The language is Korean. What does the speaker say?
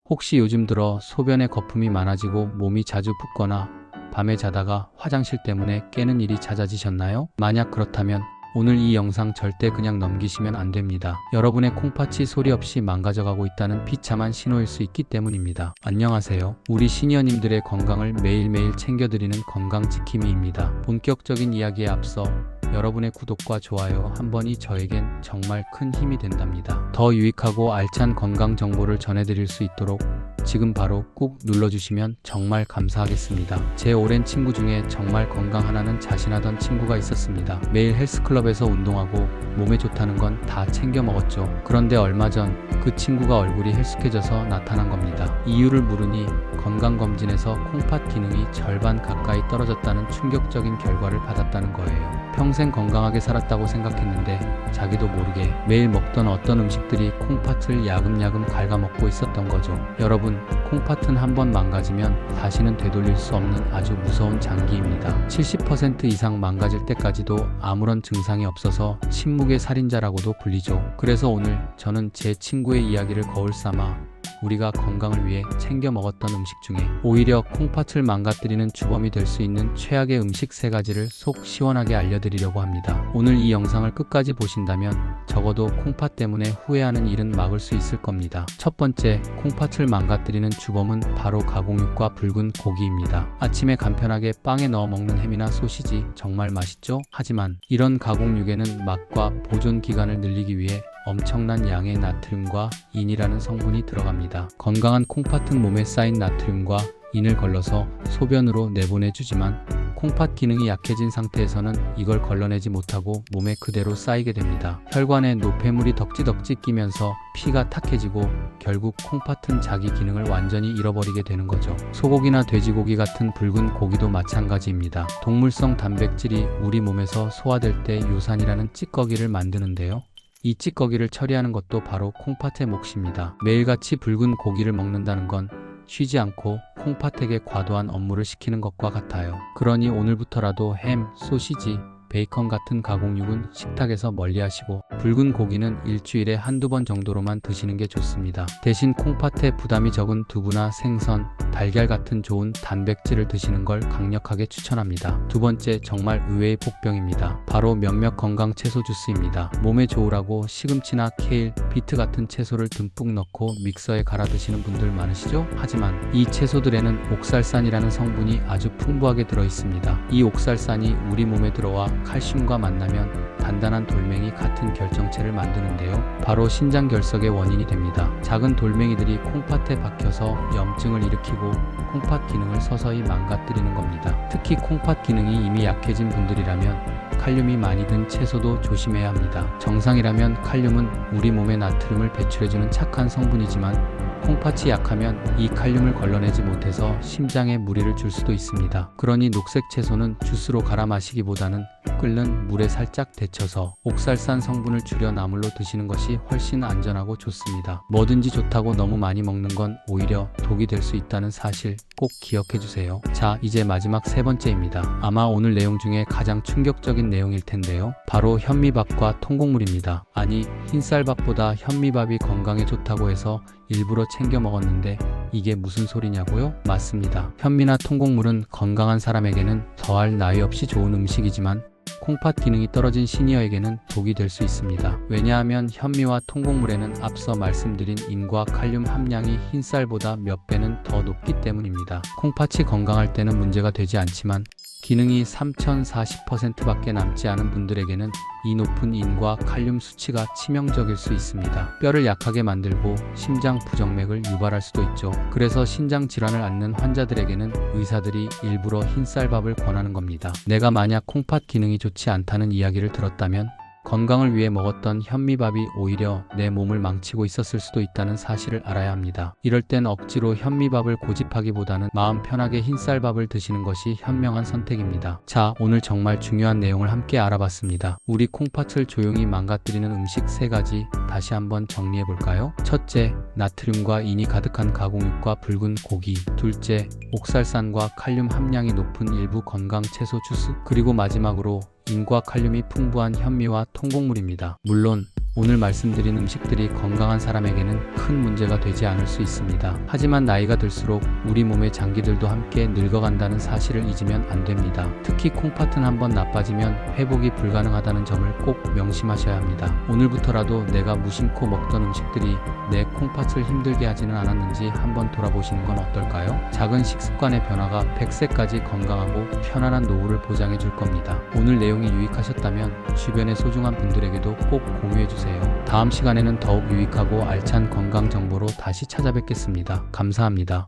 혹시 요즘 들어 소변에 거품이 많아지고 몸이 자주 붓거나 밤에 자다가 화장실 때문에 깨는 일이 잦아지셨나요? 만약 그렇다면 오늘 이 영상 절대 그냥 넘기시면 안 됩니다. 여러분의 콩팥이 소리 없이 망가져가고 있다는 비참한 신호일 수 있기 때문입니다. 안녕하세요. 우리 시니어님들의 건강을 매일매일 챙겨드리는 건강지킴이입니다. 본격적인 이야기에 앞서 여러분의 구독과 좋아요 한 번이 저에겐 정말 큰 힘이 된답니다. 더 유익하고 알찬 건강 정보를 전해드릴 수 있도록 지금 바로 꾹 눌러주시면 정말 감사하겠습니다. 제 오랜 친구 중에 정말 건강 하나는 자신하던 친구가 있었습니다. 매일 헬스클럽에서 운동하고 몸에 좋다는 건 다 챙겨 먹었죠. 그런데 얼마 전 그 친구가 얼굴이 헬쑥해져서 나타난 겁니다. 이유를 물으니 건강검진에서 콩팥 기능이 절반 가까이 떨어졌다는 충격적인 결과를 받았다는 거예요. 평생 건강하게 살았다고 생각했는데 자기도 모르게 매일 먹던 어떤 음식들이 콩팥을 야금야금 갉아먹고 있었던 거죠. 여러분, 콩팥은 한번 망가지면 다시는 되돌릴 수 없는 아주 무서운 장기입니다. 70% 이상 망가질 때까지도 아무런 증상이 없어서 침묵의 살인자라고도 불리죠. 그래서 오늘 저는 제 친구의 이야기를 거울 삼아 우리가 건강을 위해 챙겨 먹었던 음식 중에 오히려 콩팥을 망가뜨리는 주범이 될 수 있는 최악의 음식 3가지를 속 시원하게 알려드리려고 합니다. 오늘 이 영상을 끝까지 보신다면 적어도 콩팥 때문에 후회하는 일은 막을 수 있을 겁니다. 첫 번째, 콩팥을 망가뜨리는 주범은 바로 가공육과 붉은 고기입니다. 아침에 간편하게 빵에 넣어 먹는 햄이나 소시지 정말 맛있죠? 하지만 이런 가공육에는 맛과 보존 기간을 늘리기 위해 엄청난 양의 나트륨과 인이라는 성분이 들어갑니다. 건강한 콩팥은 몸에 쌓인 나트륨과 인을 걸러서 소변으로 내보내주지만 콩팥 기능이 약해진 상태에서는 이걸 걸러내지 못하고 몸에 그대로 쌓이게 됩니다. 혈관에 노폐물이 덕지덕지 끼면서 피가 탁해지고 결국 콩팥은 자기 기능을 완전히 잃어버리게 되는 거죠. 소고기나 돼지고기 같은 붉은 고기도 마찬가지입니다. 동물성 단백질이 우리 몸에서 소화될 때 요산이라는 찌꺼기를 만드는데요. 이 찌꺼기를 처리하는 것도 바로 콩팥의 몫입니다. 매일같이 붉은 고기를 먹는다는 건 쉬지 않고 콩팥에게 과도한 업무를 시키는 것과 같아요. 그러니 오늘부터라도 햄, 소시지, 베이컨 같은 가공육은 식탁에서 멀리하시고 붉은 고기는 일주일에 한두 번 정도로만 드시는 게 좋습니다. 대신 콩팥에 부담이 적은 두부나 생선, 달걀 같은 좋은 단백질을 드시는 걸 강력하게 추천합니다. 두 번째, 정말 의외의 복병입니다. 바로 몇몇 건강 채소 주스입니다. 몸에 좋으라고 시금치나 케일, 비트 같은 채소를 듬뿍 넣고 믹서에 갈아 드시는 분들 많으시죠? 하지만 이 채소들에는 옥살산이라는 성분이 아주 풍부하게 들어 있습니다. 이 옥살산이 우리 몸에 들어와 칼슘과 만나면 단단한 돌멩이 같은 결정체를 만드는데요. 바로 신장결석의 원인이 됩니다. 작은 돌멩이들이 콩팥에 박혀서 염증을 일으키고 콩팥 기능을 서서히 망가뜨리는 겁니다. 특히 콩팥 기능이 이미 약해진 분들이라면 칼륨이 많이 든 채소도 조심해야 합니다. 정상이라면 칼륨은 우리 몸에 나트륨을 배출해주는 착한 성분이지만 콩팥이 약하면 이 칼륨을 걸러내지 못해서 심장에 무리를 줄 수도 있습니다. 그러니 녹색 채소는 주스로 갈아 마시기보다는 끓는 물에 살짝 데쳐서 옥살산 성분을 줄여 나물로 드시는 것이 훨씬 안전하고 좋습니다. 뭐든지 좋다고 너무 많이 먹는 건 오히려 독이 될 수 있다는 사실 꼭 기억해 주세요. 자, 이제 마지막 3번째입니다. 아마 오늘 내용 중에 가장 충격적인 내용일 텐데요. 바로 현미밥과 통곡물입니다. 아니, 흰쌀밥보다 현미밥이 건강에 좋다고 해서 일부러 챙겨 먹었는데 이게 무슨 소리냐고요? 맞습니다. 현미나 통곡물은 건강한 사람에게는 더할 나위 없이 좋은 음식이지만 콩팥 기능이 떨어진 시니어에게는 독이 될 수 있습니다. 왜냐하면 현미와 통곡물에는 앞서 말씀드린 인과 칼륨 함량이 흰쌀보다 몇 배는 더 높기 때문입니다. 콩팥이 건강할 때는 문제가 되지 않지만 기능이 3040%밖에 남지 않은 분들에게는 이 높은 인과 칼륨 수치가 치명적일 수 있습니다. 뼈를 약하게 만들고 심장 부정맥을 유발할 수도 있죠. 그래서 신장 질환을 앓는 환자들에게는 의사들이 일부러 흰쌀밥을 권하는 겁니다. 내가 만약 콩팥 기능이 좋지 않다는 이야기를 들었다면 건강을 위해 먹었던 현미밥이 오히려 내 몸을 망치고 있었을 수도 있다는 사실을 알아야 합니다. 이럴 땐 억지로 현미밥을 고집하기보다는 마음 편하게 흰쌀밥을 드시는 것이 현명한 선택입니다. 자, 오늘 정말 중요한 내용을 함께 알아봤습니다. 우리 콩팥을 조용히 망가뜨리는 음식 3가지 다시 한번 정리해 볼까요? 첫째, 나트륨과 인이 가득한 가공육과 붉은 고기. 둘째, 옥살산과 칼륨 함량이 높은 일부 건강 채소 주스. 그리고 마지막으로 인과 칼륨이 풍부한 현미와 통곡물입니다. 물론 오늘 말씀드린 음식들이 건강한 사람에게는 큰 문제가 되지 않을 수 있습니다. 하지만 나이가 들수록 우리 몸의 장기들도 함께 늙어간다는 사실을 잊으면 안 됩니다. 특히 콩팥은 한번 나빠지면 회복이 불가능하다는 점을 꼭 명심하셔야 합니다. 오늘부터라도 내가 무심코 먹던 음식들이 내 콩팥을 힘들게 하지는 않았는지 한번 돌아보시는 건 어떨까요? 작은 식습관의 변화가 100세까지 건강하고 편안한 노후를 보장해 줄 겁니다. 오늘 내용이 유익하셨다면 주변의 소중한 분들에게도 꼭 공유해 주세요. 다음 시간에는 더욱 유익하고 알찬 건강 정보로 다시 찾아뵙겠습니다. 감사합니다.